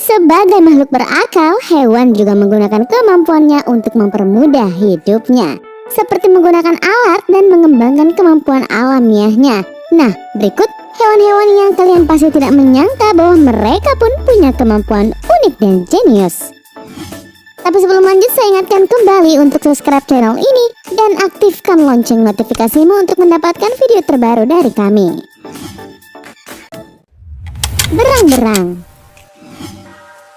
Sebagai makhluk berakal, hewan juga menggunakan kemampuannya untuk mempermudah hidupnya, seperti menggunakan alat dan mengembangkan kemampuan alamiahnya. Nah, berikut hewan-hewan yang kalian pasti tidak menyangka bahwa mereka pun punya kemampuan unik dan jenius. Tapi sebelum lanjut, saya ingatkan kembali untuk subscribe channel ini dan aktifkan lonceng notifikasimu untuk mendapatkan video terbaru dari kami. Berang-berang.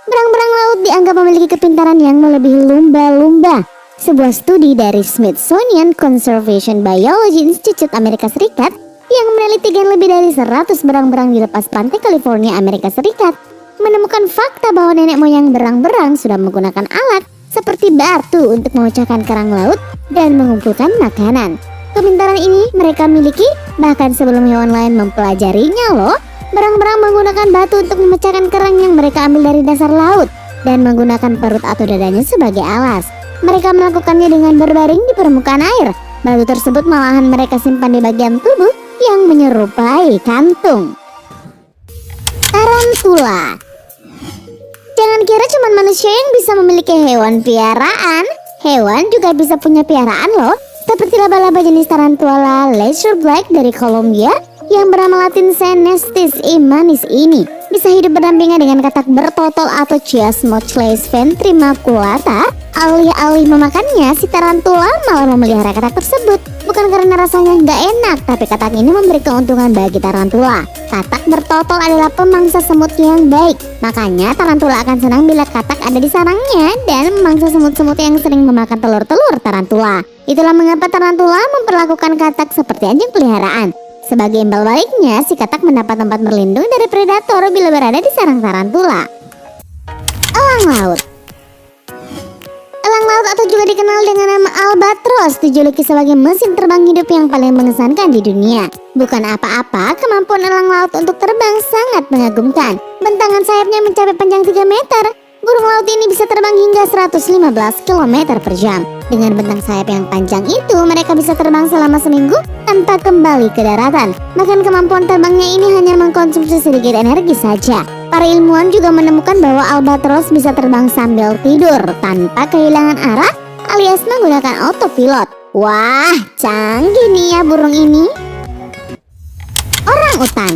Berang-berang laut dianggap memiliki kepintaran yang melebihi lumba-lumba. Sebuah studi dari Smithsonian Conservation Biology Institute Amerika Serikat yang meneliti lebih dari 100 berang-berang di lepas pantai California, Amerika Serikat, menemukan fakta bahwa nenek moyang berang-berang sudah menggunakan alat seperti batu untuk memecahkan kerang laut dan mengumpulkan makanan. Kepintaran ini mereka miliki bahkan sebelum hewan lain mempelajarinya loh. Berang-berang menggunakan batu untuk memecahkan kerang yang mereka ambil dari dasar laut dan menggunakan perut atau dadanya sebagai alas. Mereka melakukannya dengan berbaring di permukaan air. Batu tersebut malahan mereka simpan di bagian tubuh yang menyerupai kantung. Tarantula. Jangan kira cuma manusia yang bisa memiliki hewan piaraan. Hewan juga bisa punya piaraan loh. Seperti laba-laba jenis tarantula lacerblack dari Kolombia yang bernama latin Senestis immanis ini bisa hidup berdampingan dengan katak bertotol atau Chiasmochles ventrimaculata. Alih-alih memakannya, si tarantula malah memelihara katak tersebut. Bukan karena rasanya nggak enak, tapi katak ini memberi keuntungan bagi tarantula. Katak bertotol adalah pemangsa semut yang baik. Makanya tarantula akan senang bila katak ada di sarangnya dan memangsa semut-semut yang sering memakan telur-telur tarantula. Itulah mengapa tarantula memperlakukan katak seperti anjing peliharaan. Sebagai imbal baliknya, si katak mendapat tempat berlindung dari predator bila berada di sarang tarantula. Elang laut. Elang laut atau juga dikenal dengan nama albatros dijuluki sebagai mesin terbang hidup yang paling mengesankan di dunia. Bukan apa-apa, kemampuan elang laut untuk terbang sangat mengagumkan. Bentangan sayapnya mencapai panjang 3 meter. Burung laut ini bisa terbang hingga 115 km per jam. Dengan bentang sayap yang panjang itu, mereka bisa terbang selama seminggu tanpa kembali ke daratan. Bahkan kemampuan terbangnya ini hanya mengkonsumsi sedikit energi saja. Para ilmuwan juga menemukan bahwa albatros bisa terbang sambil tidur tanpa kehilangan arah alias menggunakan autopilot. Wah, canggih nih ya burung ini. Orang utan.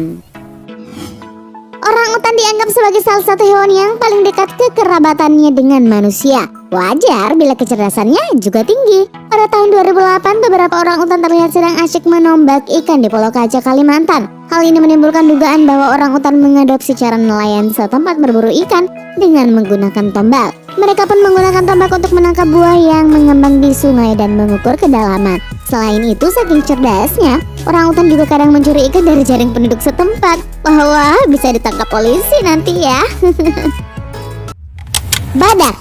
Orang utan dianggap sebagai salah satu hewan yang paling dekat kekerabatannya dengan manusia. Wajar bila kecerdasannya juga tinggi. Pada tahun 2008, beberapa orang utan terlihat sedang asyik menombak ikan di Pulau Kaca, Kalimantan. Hal ini menimbulkan dugaan bahwa orang utan mengadopsi cara nelayan setempat berburu ikan dengan menggunakan tombak. Mereka pun menggunakan tombak untuk menangkap buah yang mengembang di sungai dan mengukur kedalaman. Selain itu, saking cerdasnya, orang utan juga kadang mencuri ikan dari jaring penduduk setempat. Wah, bisa ditangkap polisi nanti ya. Badak.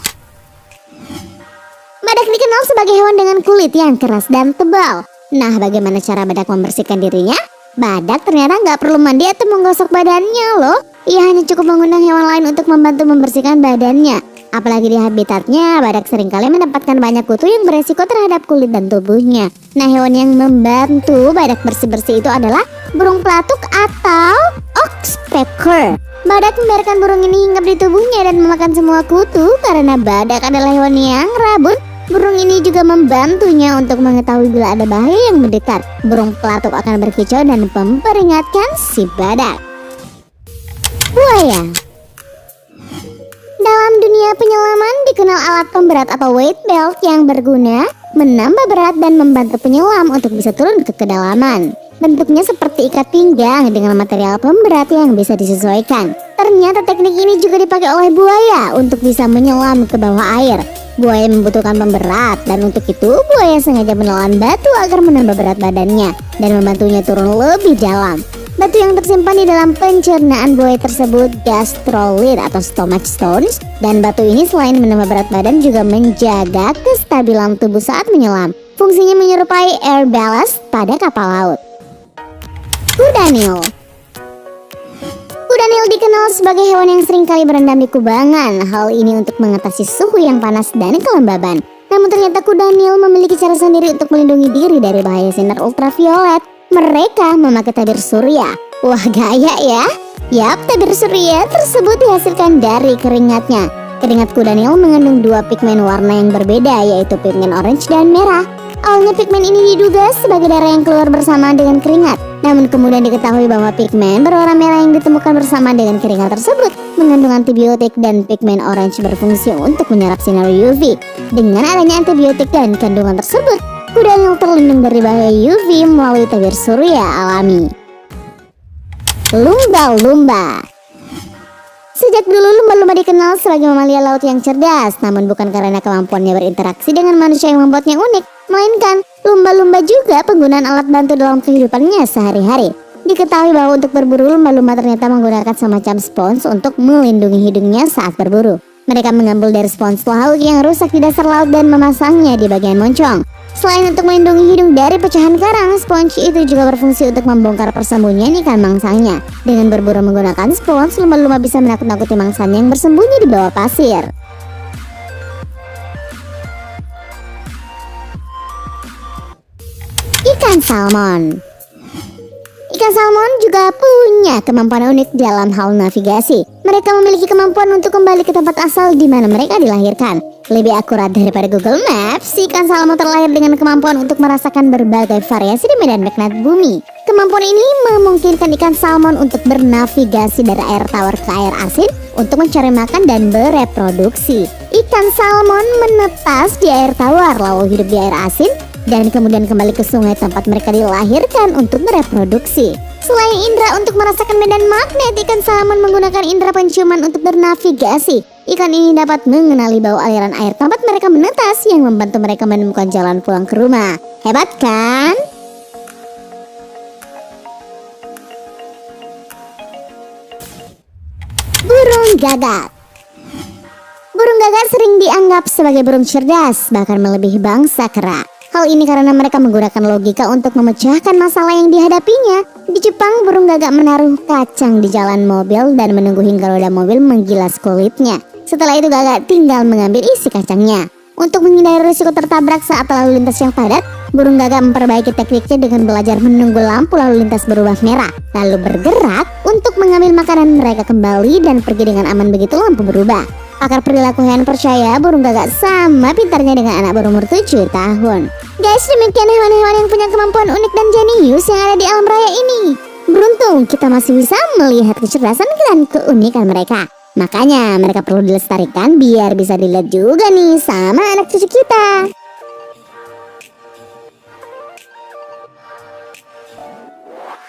Badak dikenal sebagai hewan dengan kulit yang keras dan tebal. Nah, bagaimana cara badak membersihkan dirinya? Badak ternyata nggak perlu mandi atau menggosok badannya loh. Ia hanya cukup mengundang hewan lain untuk membantu membersihkan badannya. Apalagi di habitatnya, badak seringkali mendapatkan banyak kutu yang beresiko terhadap kulit dan tubuhnya. Nah, hewan yang membantu badak bersih-bersih itu adalah burung pelatuk atau oxpecker. Badak membiarkan burung ini hinggap di tubuhnya dan memakan semua kutu. Karena badak adalah hewan yang rabun, burung ini juga membantunya untuk mengetahui bila ada bahaya yang mendekat. Burung pelatuk akan berkicau dan memperingatkan si badak. Buaya. Dalam dunia penyelaman dikenal alat pemberat atau weight belt yang berguna menambah berat dan membantu penyelam untuk bisa turun ke kedalaman. Bentuknya seperti ikat pinggang dengan material pemberat yang bisa disesuaikan. Ternyata teknik ini juga dipakai oleh buaya untuk bisa menyelam ke bawah air. Buaya membutuhkan pemberat dan untuk itu buaya sengaja menelan batu agar menambah berat badannya dan membantunya turun lebih dalam. Batu yang tersimpan di dalam pencernaan buaya tersebut gastrolith atau stomach stones, dan batu ini selain menambah berat badan juga menjaga kestabilan tubuh saat menyelam. Fungsinya menyerupai air ballast pada kapal laut. Kuda Nil. Kuda Nil dikenal sebagai hewan yang seringkali berendam di kubangan. Hal ini untuk mengatasi suhu yang panas dan kelembaban. Namun ternyata kuda Nil memiliki cara sendiri untuk melindungi diri dari bahaya sinar ultraviolet. Mereka memakai tabir surya. Wah, gaya ya. Yap, tabir surya tersebut dihasilkan dari keringatnya. Keringat kuda Nil mengandung dua pigmen warna yang berbeda, yaitu pigmen orange dan merah. Awalnya pigmen ini diduga sebagai darah yang keluar bersama dengan keringat. Namun kemudian diketahui bahwa pigmen berwarna merah yang ditemukan bersama dengan keringat tersebut mengandung antibiotik, dan pigmen orange berfungsi untuk menyerap sinar UV. Dengan adanya antibiotik dan kandungan tersebut, kuda Nil terlindung dari bahaya UV melalui tabir surya alami. Lumba-lumba. Sejak dulu lumba-lumba dikenal sebagai mamalia laut yang cerdas, namun bukan karena kemampuannya berinteraksi dengan manusia yang membuatnya unik, melainkan lumba-lumba juga penggunaan alat bantu dalam kehidupannya sehari-hari. Diketahui bahwa untuk berburu, lumba-lumba ternyata menggunakan semacam spons untuk melindungi hidungnya saat berburu. Mereka mengambil dari spons laut yang rusak di dasar laut dan memasangnya di bagian moncong. Selain untuk melindungi hidung dari pecahan karang, spons itu juga berfungsi untuk membongkar persembunyian ikan mangsanya. Dengan berburu menggunakan spons, lumba-lumba bisa menakut-nakuti mangsanya yang bersembunyi di bawah pasir. Ikan salmon. Ikan salmon juga punya kemampuan unik dalam hal navigasi. Mereka memiliki kemampuan untuk kembali ke tempat asal di mana mereka dilahirkan. Lebih akurat daripada Google Maps, ikan salmon terlahir dengan kemampuan untuk merasakan berbagai variasi di medan magnet bumi. Kemampuan ini memungkinkan ikan salmon untuk bernavigasi dari air tawar ke air asin untuk mencari makan dan bereproduksi. Ikan salmon menetas di air tawar lalu hidup di air asin dan kemudian kembali ke sungai tempat mereka dilahirkan untuk bereproduksi. Selain indera untuk merasakan medan magnet, ikan salmon menggunakan indera penciuman untuk bernavigasi. Ikan ini dapat mengenali bau aliran air tempat mereka menetas yang membantu mereka menemukan jalan pulang ke rumah. Hebat kan? Burung gagak. Burung gagak sering dianggap sebagai burung cerdas, bahkan melebihi bangsa kera. Hal ini karena mereka menggunakan logika untuk memecahkan masalah yang dihadapinya. Di Jepang, burung gagak menaruh kacang di jalan mobil dan menunggu hingga roda mobil menggilas kulitnya. Setelah itu gagak tinggal mengambil isi kacangnya. Untuk menghindari risiko tertabrak saat lalu lintas yang padat, burung gagak memperbaiki tekniknya dengan belajar menunggu lampu lalu lintas berubah merah, lalu bergerak untuk mengambil makanan mereka kembali dan pergi dengan aman begitu lampu berubah. Pakar perilaku hewan percaya burung gagak sama pintarnya dengan anak berumur 7 tahun. Guys, demikian hewan-hewan yang punya kemampuan unik dan jenius yang ada di alam raya ini. Beruntung kita masih bisa melihat kecerdasan dan keunikan mereka. Makanya mereka perlu dilestarikan biar bisa dilihat juga nih sama anak cucu kita.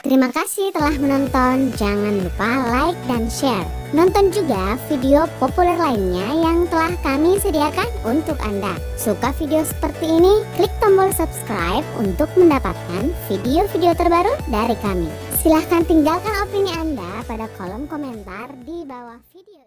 Terima kasih telah menonton. Jangan lupa like dan share. Nonton juga video populer lainnya yang telah kami sediakan untuk Anda. Suka video seperti ini? Klik tombol subscribe untuk mendapatkan video-video terbaru dari kami. Silahkan tinggalkan opini Anda pada kolom komentar di bawah video ini.